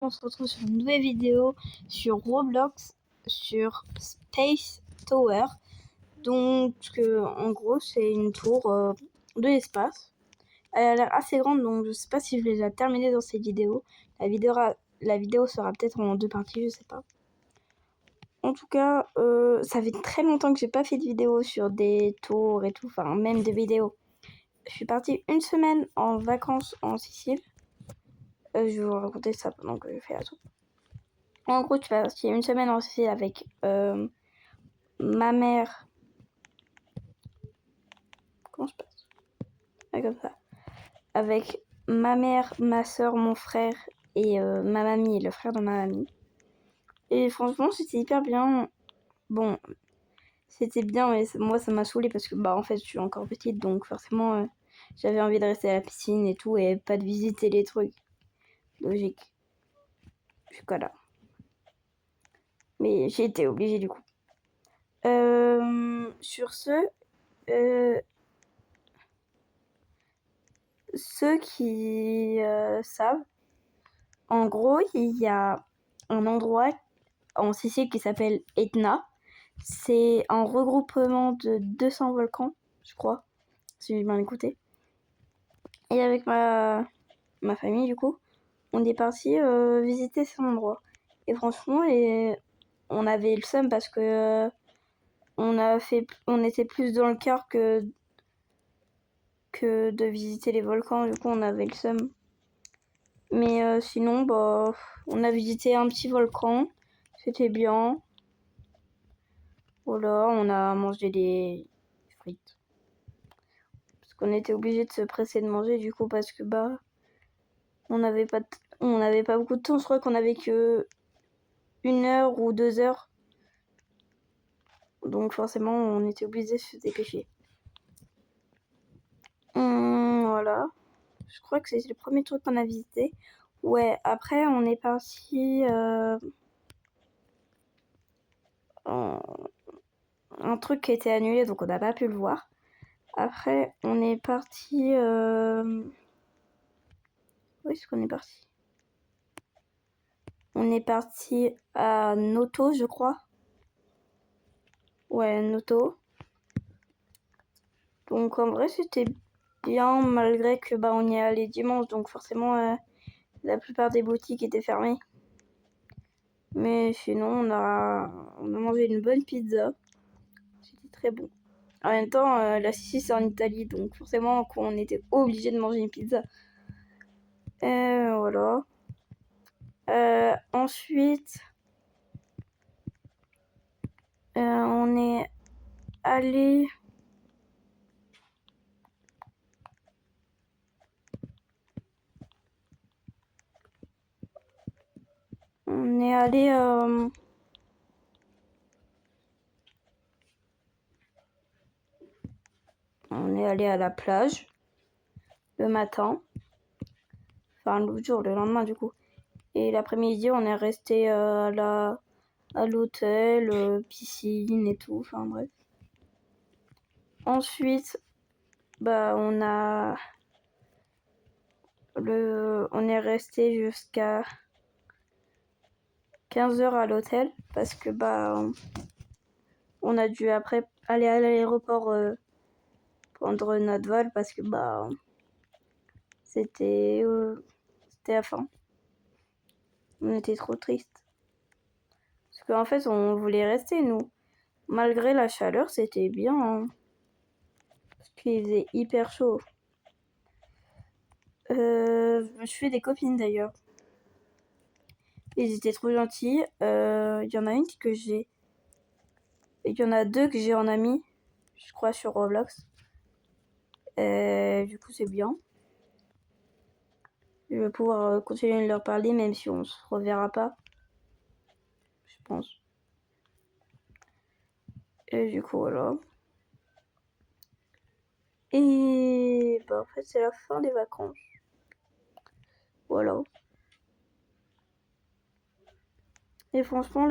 On se retrouve sur une nouvelle vidéo sur Roblox, sur Space Tower. Donc, en gros, c'est une tour de l'espace. Elle a l'air assez grande, donc je sais pas si je vais déjà terminer dans cette vidéo. La vidéo sera peut-être en 2 parties, je sais pas. En tout cas, ça fait très longtemps que j'ai pas fait de vidéo sur des tours et tout, enfin même de vidéos. Je suis partie une semaine en vacances en Sicile. Je vais vous raconter ça pendant que je fais la tour. En gros, tu vas passer une semaine en Sicile avec ma mère. Comment je passe? Ouais, comme ça. Avec ma mère, ma soeur, mon frère et ma mamie, le frère de ma mamie. Et franchement, c'était hyper bien. Bon, c'était bien, mais moi, ça m'a saoulée parce que, en fait, je suis encore petite, donc forcément, j'avais envie de rester à la piscine et tout, et pas de visiter les trucs. Logique. Jusqu'à là. Mais j'ai été obligée, du coup. Sur ce, ceux qui savent, en gros, il y a un endroit en Sicile qui s'appelle Etna. C'est un regroupement de 200 volcans, je crois, si j'ai bien écouté. Et avec ma famille, du coup, on est parti visiter cet endroit. Et franchement, on avait le seum parce que on était plus dans le cœur que de visiter les volcans. Du coup, on avait le seum. Mais sinon, on a visité un petit volcan. C'était bien. Voilà, on a mangé des frites. Parce qu'on était obligé de se presser de manger du coup parce que on n'avait pas beaucoup de temps. Je crois qu'on avait que 1 heure ou 2 heures. Donc forcément, on était obligé de se dépêcher. Voilà. Je crois que c'est le premier truc qu'on a visité. Ouais, après on est parti un truc qui a été annulé, donc on n'a pas pu le voir. Après, on est parti... Où est-ce qu'on est parti? On est parti à Noto, je crois. Ouais, Noto. Donc en vrai, c'était bien, malgré que on y est allé dimanche, donc forcément, la plupart des boutiques étaient fermées. Mais sinon, on a mangé une bonne pizza. C'était très bon. En même temps, la Sicile, c'est en Italie, donc forcément, on était obligé de manger une pizza. Voilà. Ensuite, on est allé... On est allé... On est allé à la plage le matin. Enfin, l'autre jour, le lendemain, du coup. Et l'après-midi, on est resté à l'hôtel, piscine et tout. Enfin, bref. Ensuite, on est resté jusqu'à 15h à l'hôtel parce que on a dû après aller à l'aéroport prendre notre vol parce que c'était la fin. On était trop tristes. Parce qu'en fait, on voulait rester, nous. Malgré la chaleur, c'était bien. Hein. Parce qu'il faisait hyper chaud. Je me suis fait des copines d'ailleurs. Ils étaient trop gentils. Il y en a une que j'ai. Il y en a 2 que j'ai en ami. Je crois sur Roblox. Du coup, c'est bien. Je vais pouvoir continuer de leur parler même si on se reverra pas. Je pense. Et du coup, voilà. Et en fait, c'est la fin des vacances. Voilà. Et franchement,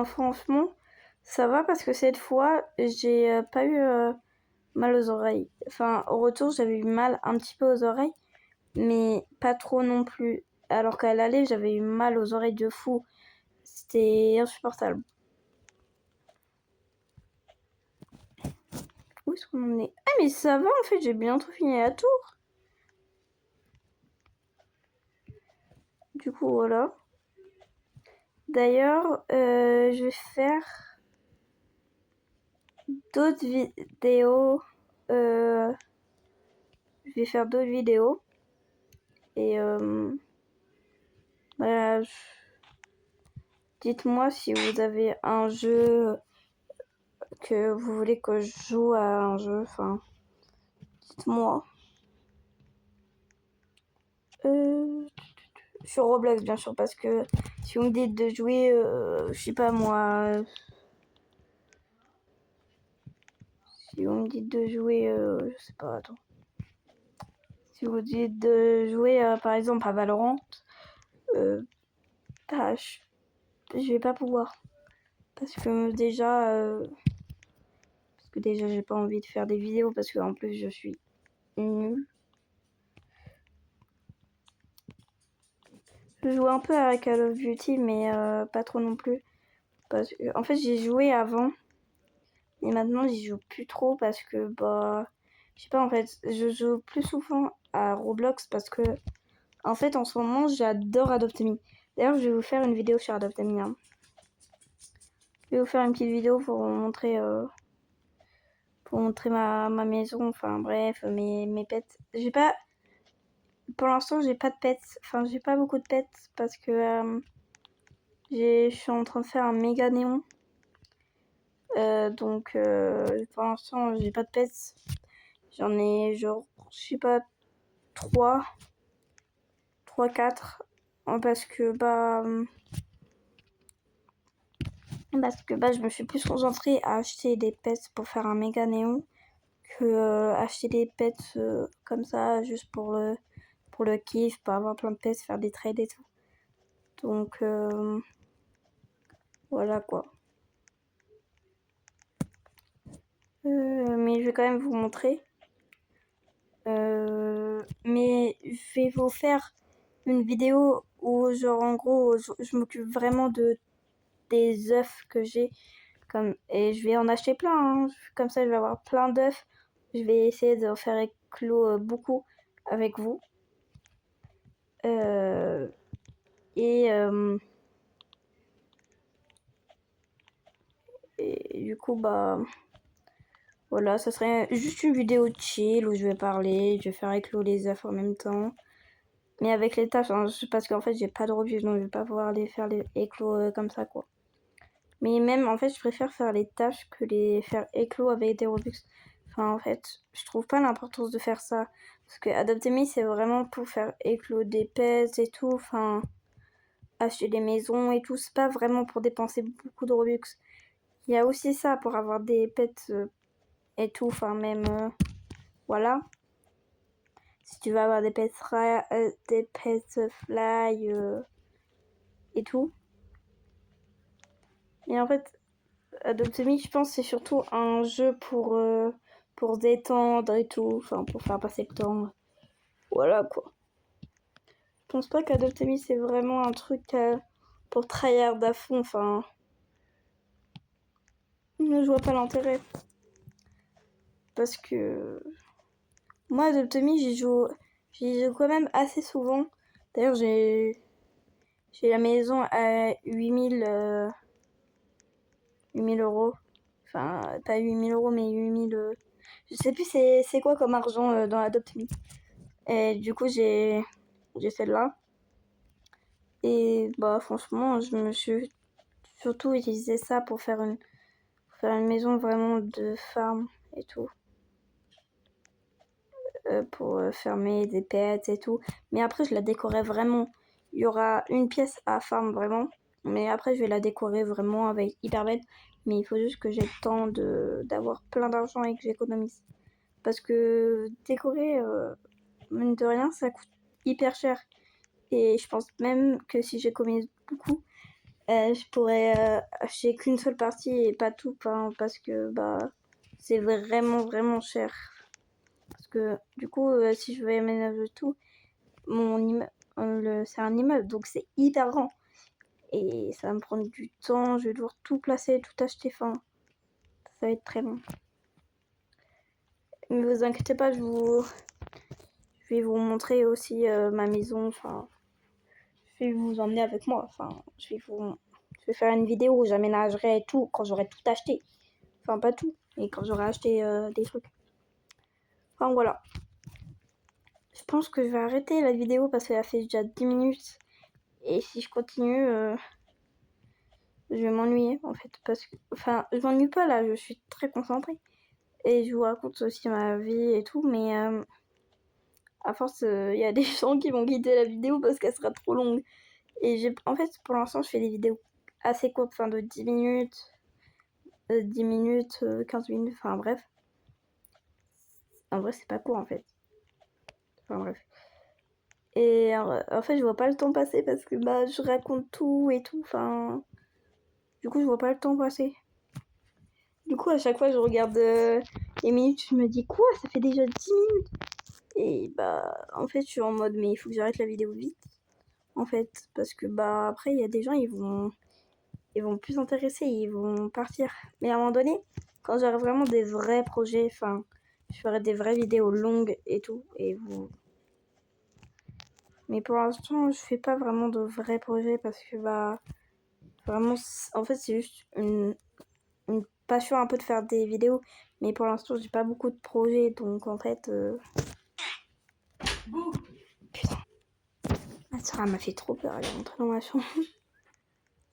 franchement, ça va parce que cette fois, j'ai pas eu mal aux oreilles. Enfin, au retour, j'avais eu mal un petit peu aux oreilles, mais pas trop non plus. alors qu'à l'aller, j'avais eu mal aux oreilles de fou. C'était insupportable. Où est-ce qu'on en est? Ah, mais ça va, en fait, j'ai bientôt fini la tour. Du coup, voilà. D'ailleurs, je vais faire d'autres vidéos. Je vais faire d'autres vidéos. Et voilà, dites-moi si vous avez un jeu que vous voulez que je joue à un jeu. Enfin, dites-moi. Sur Roblox, bien sûr, parce que si vous me dites de jouer, je sais pas moi. Si vous me dites de jouer, je sais pas, attends. Si vous dites de jouer, par exemple, à Valorant, bah, je vais pas pouvoir. Parce que déjà, j'ai pas envie de faire des vidéos parce que en plus je suis nulle. Je joue un peu à Call of Duty, mais pas trop non plus. Parce que, en fait, j'ai joué avant, et maintenant j'y joue plus trop parce que bah, je sais pas, en fait, je joue plus souvent à Roblox parce que en fait, en ce moment, j'adore Adopt Me. D'ailleurs, je vais vous faire une vidéo sur Adopt Me. Hein. Je vais vous faire une petite vidéo pour vous montrer ma maison, enfin bref, mes pets. J'ai pas, pour l'instant, j'ai pas de pets, enfin j'ai pas beaucoup de pets parce que je suis en train de faire un méga néon. Donc pour l'instant, j'ai pas de pets. J'en ai genre, je sais pas, 3, 4 parce que je me suis plus concentrée à acheter des pets pour faire un méga néon que acheter des pets comme ça juste pour le kiff, pour avoir plein de pets, faire des trades et tout. Donc voilà quoi. Mais je vais quand même vous montrer. Mais je vais vous faire une vidéo où genre en gros je m'occupe vraiment des œufs que j'ai et je vais en acheter plein. Hein. Comme ça je vais avoir plein d'œufs. Je vais essayer de faire éclore beaucoup avec vous. Et du coup bah voilà, ça serait juste une vidéo chill où je vais parler, je vais faire éclore les œufs en même temps. Mais avec les tâches, hein, parce qu'en fait j'ai pas de Robux, donc je vais pas pouvoir les faire les éclos comme ça quoi. Mais même en fait je préfère faire les tâches que les faire éclos avec des Robux. Enfin en fait, je trouve pas l'importance de faire ça. Parce que Adopt Me c'est vraiment pour faire éclos des pets et tout, enfin acheter des maisons et tout, c'est pas vraiment pour dépenser beaucoup de Robux. Il y a aussi ça pour avoir des pets et tout, enfin même voilà. Si tu veux avoir des pets fly et tout. Et en fait, Adopt Me, je pense, c'est surtout un jeu pour détendre et tout, enfin pour faire passer le temps. Voilà quoi. Je pense pas qu'Adopt Me c'est vraiment un truc pour tryhard à fond, enfin. Je vois pas l'intérêt. Parce que moi, Adopt Me, j'y joue quand même assez souvent. D'ailleurs, j'ai la maison à 8000 euros. Enfin, pas 8000 euros, mais 8000. Je sais plus c'est quoi comme argent dans Adopt Me. Et du coup, j'ai celle-là. Et bah, franchement, je me suis surtout utilisé ça pour faire une maison vraiment de farm et tout. Pour fermer des pets et tout. Mais après, je la décorais vraiment. Il y aura une pièce à farm vraiment. Mais après, je vais la décorer vraiment avec hyper belle. Mais il faut juste que j'ai le temps d'avoir plein d'argent et que j'économise. Parce que décorer, mine de rien, ça coûte hyper cher. Et je pense même que si j'économise beaucoup, je pourrais acheter qu'une seule partie et pas tout. Hein, parce que bah, c'est vraiment, vraiment cher. Parce que du coup, si je veux aménager tout, c'est un immeuble, donc c'est hyper grand. Et ça va me prendre du temps, je vais devoir tout placer, tout acheter, enfin, ça va être très long. Ne vous inquiétez pas, je vais vous montrer aussi ma maison, enfin, je vais vous emmener avec moi, enfin, je vais faire une vidéo où j'aménagerai tout quand j'aurai tout acheté. Enfin, pas tout, mais quand j'aurai acheté des trucs. Enfin, voilà. Je pense que je vais arrêter la vidéo parce qu'elle a fait déjà 10 minutes. Et si je continue, je vais m'ennuyer en fait. Parce que, enfin, je m'ennuie pas là, je suis très concentrée. Et je vous raconte aussi ma vie et tout, mais à force, il y a des gens qui vont quitter la vidéo parce qu'elle sera trop longue. Et en fait, pour l'instant, je fais des vidéos assez courtes, enfin de 10 minutes, 10 minutes, 15 minutes, enfin bref. En vrai, c'est pas court en fait. Enfin bref. Et en fait, je vois pas le temps passer parce que bah, je raconte tout et tout. Enfin, du coup, je vois pas le temps passer. Du coup, à chaque fois, je regarde les minutes, je me dis quoi, ça fait déjà 10 minutes. Et bah, en fait, je suis en mode, mais il faut que j'arrête la vidéo vite. En fait, parce que bah, après, il y a des gens, ils vont plus s'intéresser, ils vont partir. Mais à un moment donné, quand j'aurai vraiment des vrais projets, enfin, je ferai des vraies vidéos longues et tout. Mais pour l'instant, je fais pas vraiment de vrais projets parce que bah, vraiment, en fait, c'est juste une passion un peu de faire des vidéos. Mais pour l'instant, j'ai pas beaucoup de projets, donc en fait. Putain. Ah, ça m'a fait trop peur, elle est rentrée dans ma chambre.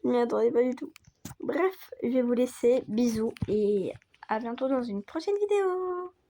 Je m'y attendais pas du tout. Bref, je vais vous laisser. Bisous et à bientôt dans une prochaine vidéo.